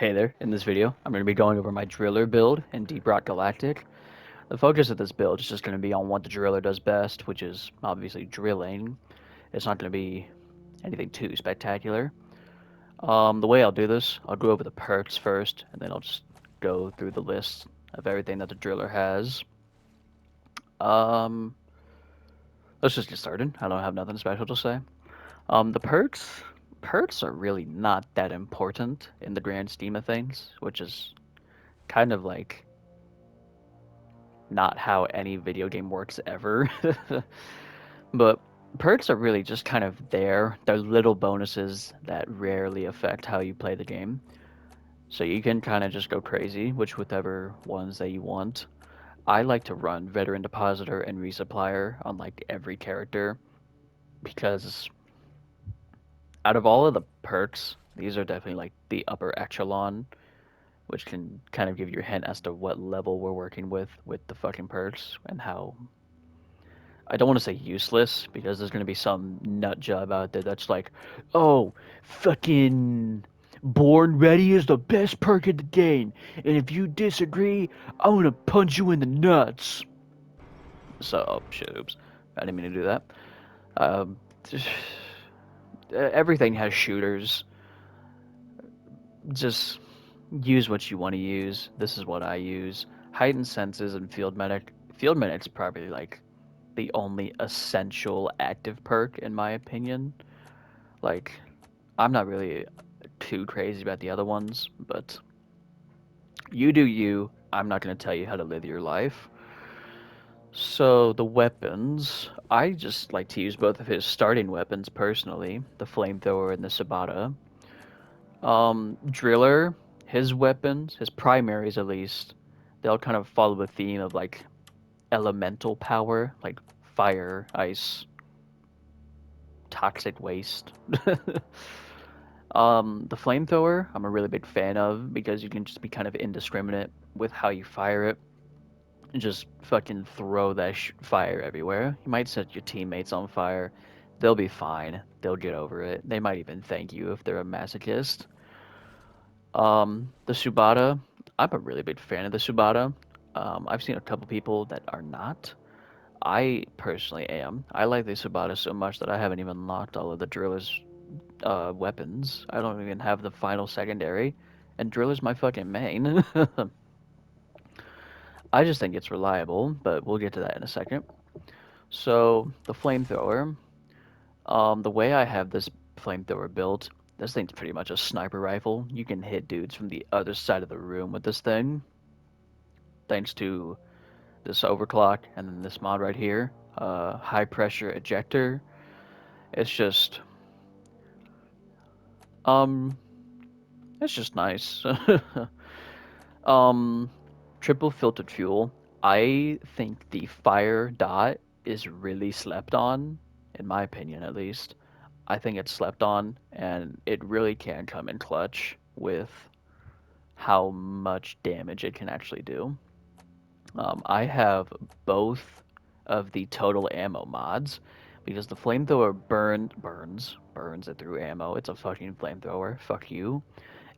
Hey there, in this video, I'm going to be going over my driller build in Deep Rock Galactic. The focus of this build is just going to be on what the driller does best, which is obviously drilling. It's not going to be anything too spectacular. The way I'll do this, I'll go over the perks first, and then I'll just go through the list of everything that the driller has. Um, let's just get started. I don't have nothing special to say. The perks are really not that important in the grand scheme of things, which is kind of like not how any video game works ever. But perks are really just kind of there. They're little bonuses that rarely affect how you play the game. So you can kind of just go crazy, which whatever ones that you want. I like to run Veteran Depositor and Resupplier on like every character because out of all of the perks, these are definitely like the upper echelon, which can kind of give you a hint as to what level we're working with the fucking perks and how I don't want to say useless because there's going to be some nut job out there that's like, oh, fucking Born Ready is the best perk in the game, and if you disagree, I'm going to punch you in the nuts. So, oh, shit, oops. I didn't mean to do that. Um, everything has shooters. Just use what you want to use. This is what I use. Heightened senses and field medic. Field medic's probably like the only essential active perk in my opinion. Like, I'm not really too crazy about the other ones, but you do you. I'm not going to tell you how to live your life. So, the weapons, I just like to use both of his starting weapons personally, the flamethrower and the Sabata. Driller, his weapons, his primaries at least, they'll kind of follow a theme of like elemental power, like fire, ice, toxic waste. The flamethrower, I'm a really big fan of because you can just be kind of indiscriminate with how you fire it. And just fucking throw that fire everywhere. You might set your teammates on fire. They'll be fine. They'll get over it. They might even thank you if they're a masochist. The Subata, I'm a really big fan of the Subata. I've seen a couple people that are not. I personally am. I like the Subata so much that I haven't even unlocked all of the driller's weapons. I don't even have the final secondary, and driller's my fucking main. I just think it's reliable, but we'll get to that in a second. So the flamethrower, the way I have this flamethrower built, this thing's pretty much a sniper rifle. You can hit dudes from the other side of the room with this thing, thanks to this overclock and then this mod right here, high pressure ejector. It's just, um, it's just nice. Um, Triple filtered fuel. I think the fire dot is really slept on, in my opinion at least. I think it's slept on, and it really can come in clutch with how much damage it can actually do. I have both of the total ammo mods because the flamethrower burns it through ammo. It's a fucking flamethrower. Fuck you.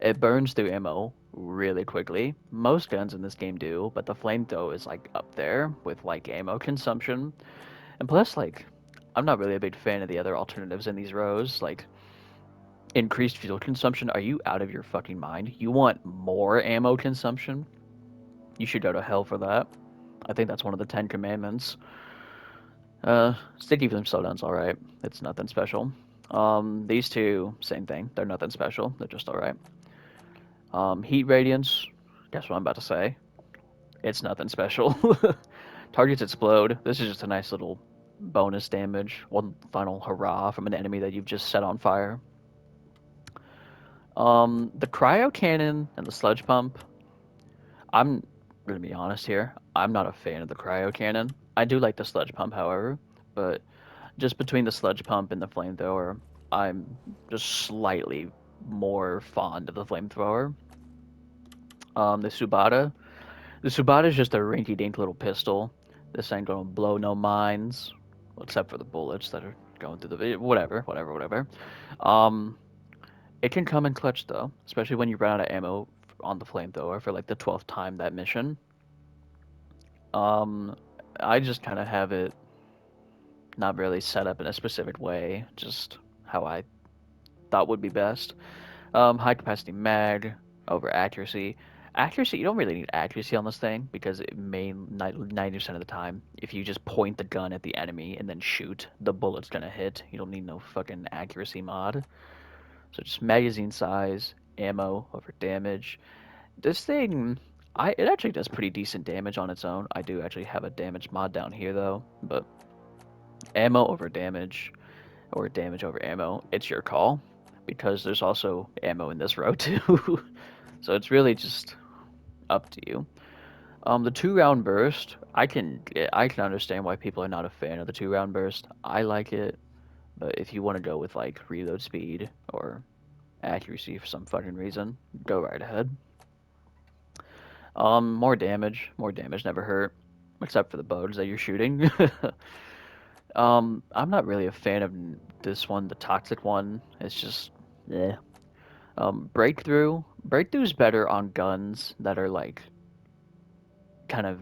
It burns through ammo really quickly. Most guns in this game do, but the flamethrower is like up there with like ammo consumption. And plus, like, I'm not really a big fan of the other alternatives in these rows. Like, increased fuel consumption. Are you out of your fucking mind? You want more ammo consumption? You should go to hell for that. I think that's one of the Ten Commandments. Sticky flame slowdown's alright. It's nothing special. These two, same thing. They're nothing special. They're just alright. Heat radiance. Guess what I'm about to say? It's nothing special. Targets explode. This is just a nice little bonus damage. One final hurrah from an enemy that you've just set on fire. The cryo cannon and the sludge pump. I'm gonna be honest here. I'm not a fan of the cryo cannon. I do like the sludge pump, however, but just between the sludge pump and the flamethrower, I'm just slightly more fond of the flamethrower. The Subata. The Subata is just a rinky-dink little pistol. This ain't gonna blow no minds, well, except for the bullets that are going through the video. Whatever. Um, It can come in clutch though, especially when you run out of ammo on the flamethrower for like the 12th time that mission. Um, I just kind of have it not really set up in a specific way, just how I thought would be best. High capacity mag over accuracy. Accuracy, you don't really need accuracy on this thing because it may 90% of the time, if you just point the gun at the enemy and then shoot, the bullet's gonna hit. You don't need no fucking accuracy mod. So just magazine size, ammo over damage. This thing, it actually does pretty decent damage on its own. I do actually have a damage mod down here though, but ammo over damage or damage over ammo, it's your call because there's also ammo in this row too. So it's really just up to you. The 2 round burst, I can understand why people are not a fan of the 2 round burst. I like it, but if you want to go with like reload speed or accuracy for some fucking reason, go right ahead. More damage never hurt, except for the bugs that you're shooting. I'm not really a fan of this one, the toxic one. It's just, yeah. Breakthrough's better on guns that are like kind of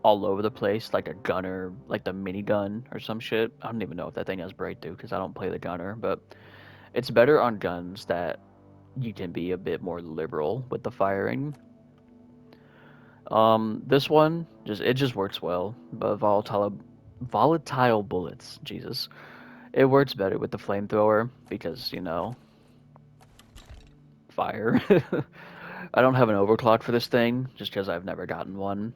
all over the place, like a gunner, like the minigun or some shit. I don't even know if that thing has breakthrough because I don't play the gunner, but it's better on guns that you can be a bit more liberal with the firing. This one just works well, but volatile bullets, Jesus, it works better with the flamethrower because fire. I don't have an overclock for this thing just because I've never gotten one.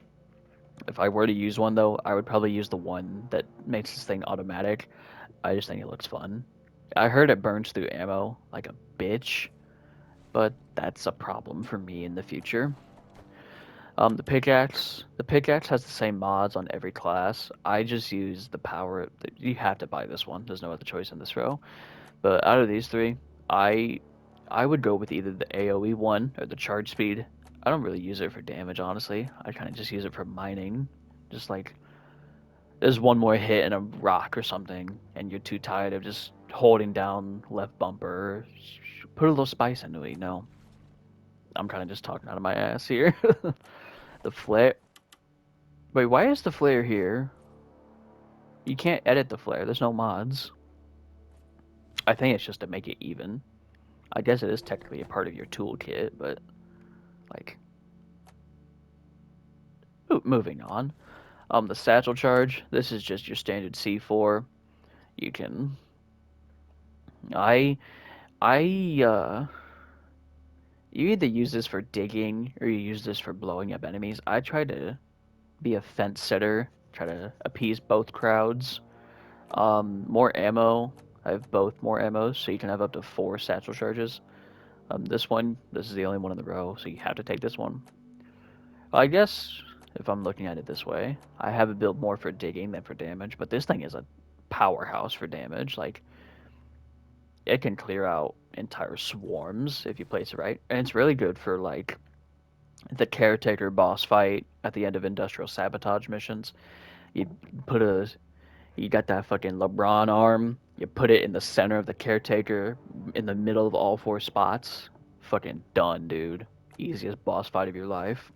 If I were to use one though, I would probably use the one that makes this thing automatic. I just think it looks fun. I heard it burns through ammo like a bitch, but that's a problem for me in the future. The pickaxe has the same mods on every class. I just use the power. You have to buy this one. There's no other choice in this row. But out of these three, I I would go with either the AoE one or the charge speed. I don't really use it for damage, honestly. I kind of just use it for mining. Just like there's one more hit and a rock or something, and you're too tired of just holding down left bumper. Put a little spice into it, I'm kind of just talking out of my ass here. The flare. Wait, why is the flare here? You can't edit the flare. There's no mods. I think it's just to make it even. I guess it is technically a part of your toolkit, but like, moving on. The satchel charge. This is just your standard C4. You can. I. I. You either use this for digging or you use this for blowing up enemies. I try to be a fence sitter. Try to appease both crowds. More ammo. I have both more ammos, so you can have up to 4 satchel charges. This is the only one in the row, so you have to take this one. Well, I guess if I'm looking at it this way, I have it built more for digging than for damage, but this thing is a powerhouse for damage. Like, it can clear out entire swarms if you place it right, and it's really good for, like, the caretaker boss fight at the end of industrial sabotage missions. You put a You got that fucking LeBron arm. You put it in the center of the caretaker, in the middle of all 4 spots. Fucking done, dude. Easiest boss fight of your life.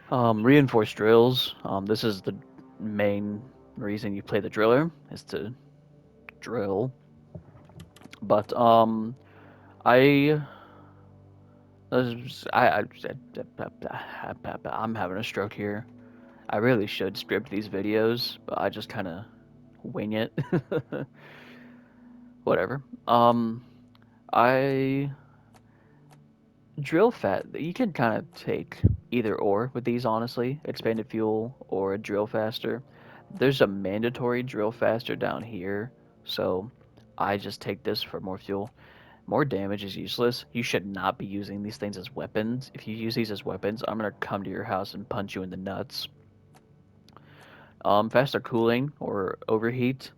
Reinforced drills. This is the main reason you play the driller, is to drill. But I, I, I'm having a stroke here. I really should script these videos, but I just kind of wing it. Whatever. I drill fat. You can kind of take either or with these, honestly. Expanded fuel or a drill faster. There's a mandatory drill faster down here, so I just take this for more fuel. More damage is useless. You should not be using these things as weapons. If you use these as weapons, I'm gonna come to your house and punch you in the nuts. Faster cooling or overheat.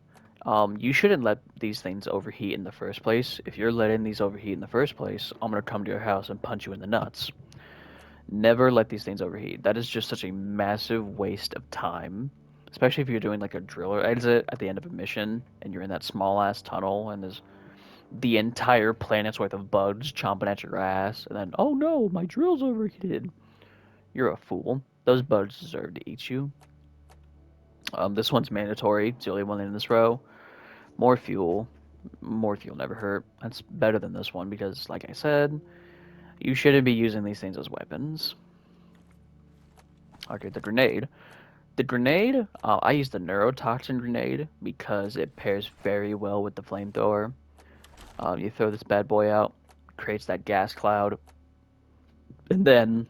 You shouldn't let these things overheat in the first place. If you're letting these overheat in the first place, I'm gonna come to your house and punch you in the nuts. Never let these things overheat. That is just such a massive waste of time. Especially if you're doing like a driller exit at the end of a mission and you're in that small ass tunnel and there's the entire planet's worth of bugs chomping at your ass, and then, oh no, my drill's overheated. You're a fool. Those bugs deserve to eat you. This one's mandatory. It's the only one in this row. More fuel. More fuel never hurt. That's better than this one because, like I said, you shouldn't be using these things as weapons. Okay, the grenade. The grenade, I use the neurotoxin grenade because it pairs very well with the flamethrower. You throw this bad boy out, creates that gas cloud, and then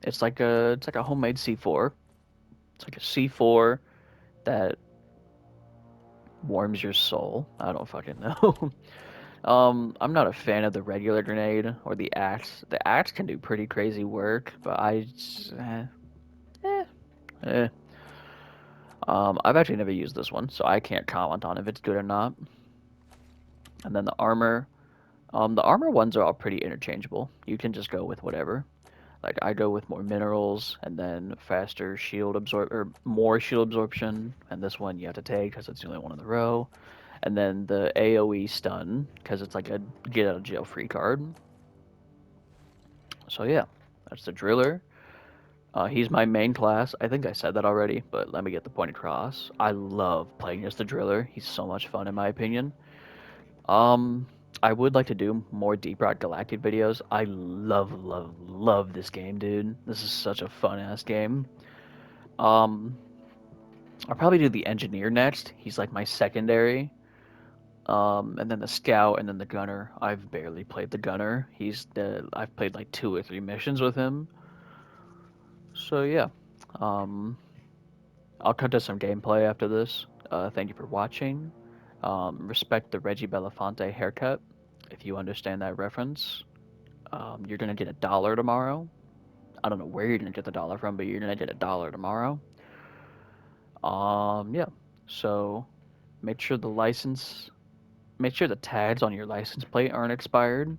it's like a homemade C4. It's like a C4 that warms your soul. I don't fucking know. I'm not a fan of the regular grenade or the axe. The axe can do pretty crazy work, but eh, eh. I've actually never used this one, so I can't comment on if it's good or not. And then the armor. The armor ones are all pretty interchangeable. You can just go with whatever. Like I go with more minerals and then faster shield absorb or more shield absorption. And this one you have to take because it's the only one in the row. And then the AOE stun because it's like a get out of jail free card. So yeah, that's the driller. He's my main class. I think I said that already, but let me get the point across. I love playing as the driller. He's so much fun in my opinion. Um, I would like to do more Deep Rock Galactic videos. I love, love, love this game, dude. This is such a fun-ass game. Um, I'll probably do the Engineer next. He's like my secondary. And then the Scout, and then the Gunner. I've barely played the Gunner. I've played like 2 or 3 missions with him. So yeah. Um, I'll cut to some gameplay after this. Thank you for watching. Respect the Reggie Belafonte haircut, if you understand that reference. You're gonna get $1 tomorrow. I don't know where you're gonna get the dollar from, but you're gonna get $1 tomorrow. Yeah. So make sure make sure the tags on your license plate aren't expired.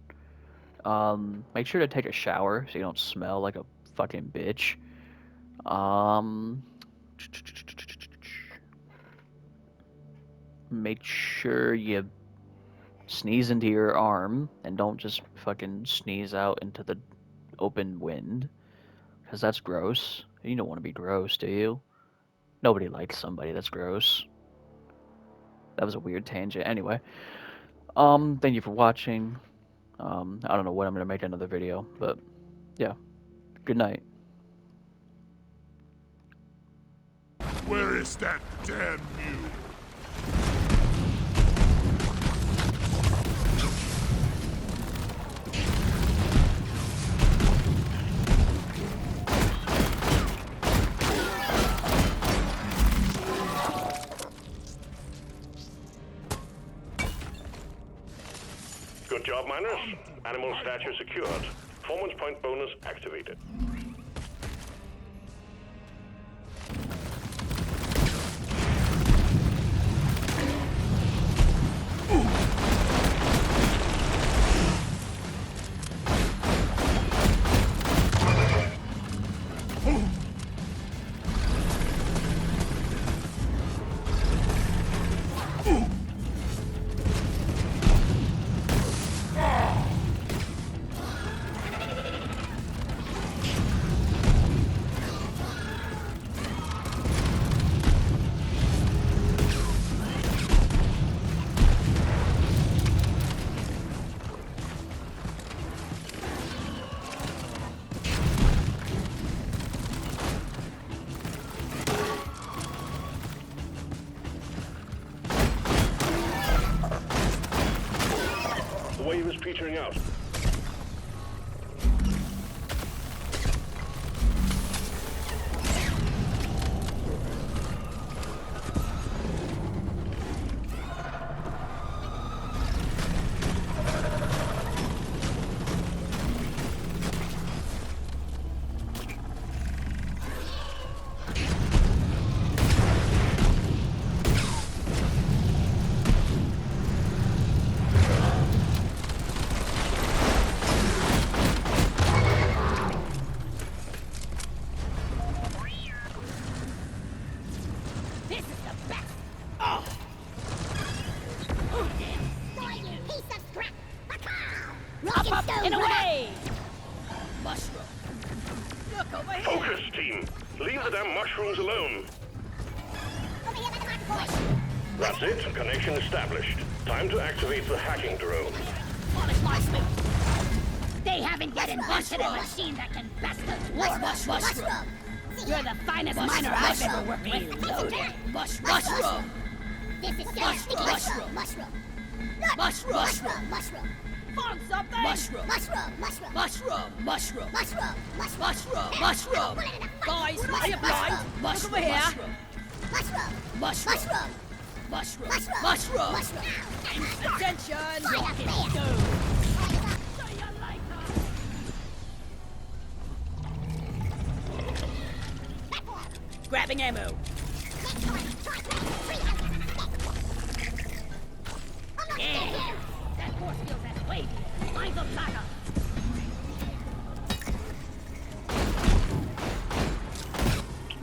Make sure to take a shower so you don't smell like a fucking bitch. Um, make sure you sneeze into your arm and don't just fucking sneeze out into the open wind, because that's gross. You don't want to be gross, do you? Nobody likes somebody that's gross. That was a weird tangent. Anyway, thank you for watching. I don't know when I'm gonna make another video, but yeah, good night. Where is that damn mule? Good job, miners. Animal statue secured. Performance point bonus activated. The wave is petering out. mushrooms alone. Over here by the market point. That's it. Connection established. Time to activate the hacking drone. Polish my smooth. They haven't yet invented a machine that can best us. Mushroom. You're the finest miner I've ever worked with. Loaded. Mushroom. This is mushroom. Mushroom. Find something. Mushroom. Guys, are you blind? Look over here. Mushroom. Attention. Grabbing ammo. Yeah. That force field has wavy. Mine's on fire.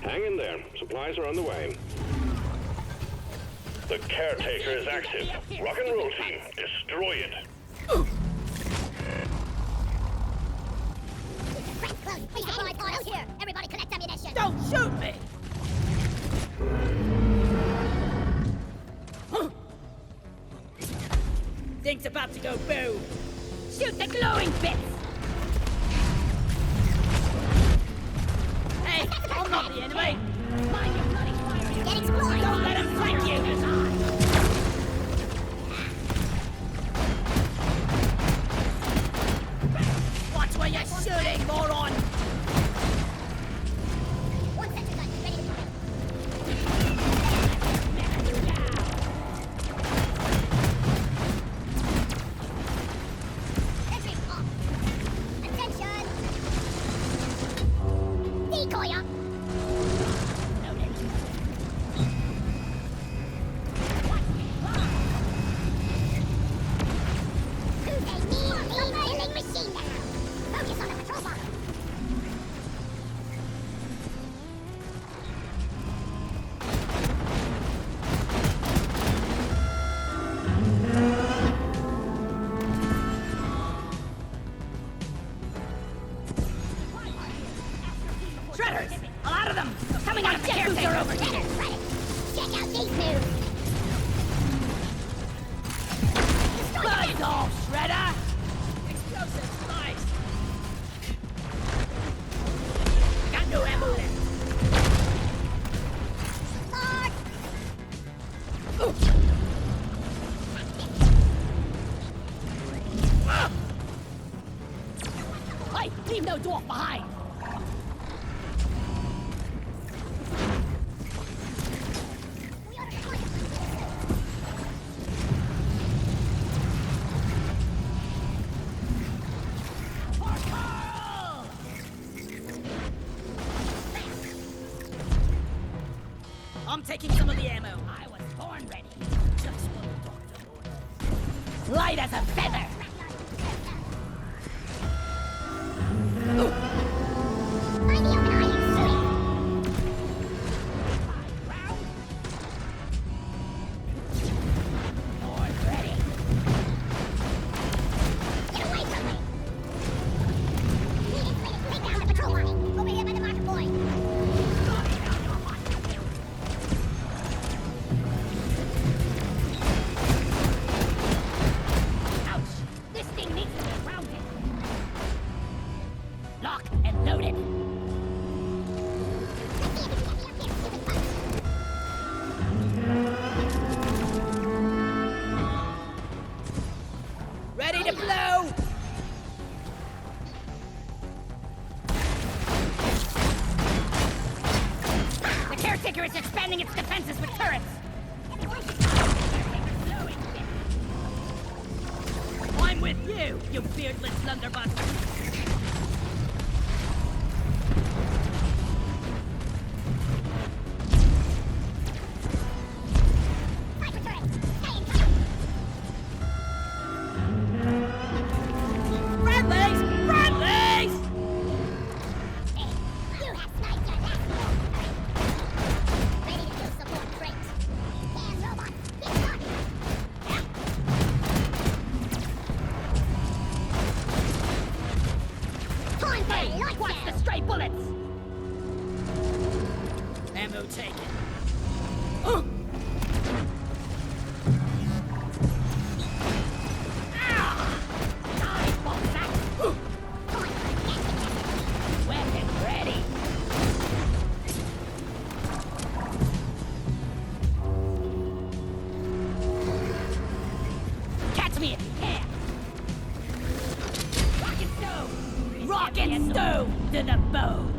Hang in there. Supplies are on the way. The caretaker is active. Rock and roll team, destroy it. Out here. Everybody collect ammunition. Don't shoot me! Thing's about to go boom. Shoot the glowing bits. Hey, I'm not the enemy. Mind your bloody fire. Get exploring. Don't let him flank you. Watch where you're shooting, moron. One sensor gun ready to fire. Entry off. Attention. Decoy up. Loaded. Who's a mean killing machine now? Focus on the patrol bomber. Shredders! A lot of them! Coming out of the Jet booster caretaker! over here. Ready. Check out these moves. Buzz off, Shredder! Explosives, nice! Got no ammo left. Mark. Hey, leave no dwarf behind! We ought to find it. I'm taking some of the ammo. I was born ready. Just what the doctor ordered. Light as a feather! Find the open eye and shoot it. Born ready. Get away from me. Need insulated. Take down the patrol line. Over here by the marker point. Ouch! This thing needs to be grounded. Lock and loaded. Let's see if we can get me up here, stupid punk. Ready to blow! The caretaker is expanding its defenses with turrets. I'm with you, you beardless blunderbuss. Sniper turret. Stay in cover. Friendlies! Friendlies! Hey, you have sniped your last one. Ready to do some more tricks. Damn robot. Get started. Time for Hey, light watch down. the stray bullets! Ammo taken. Weapon ready. Catch me if you can. Rock and stone. Rock and stone to the bone.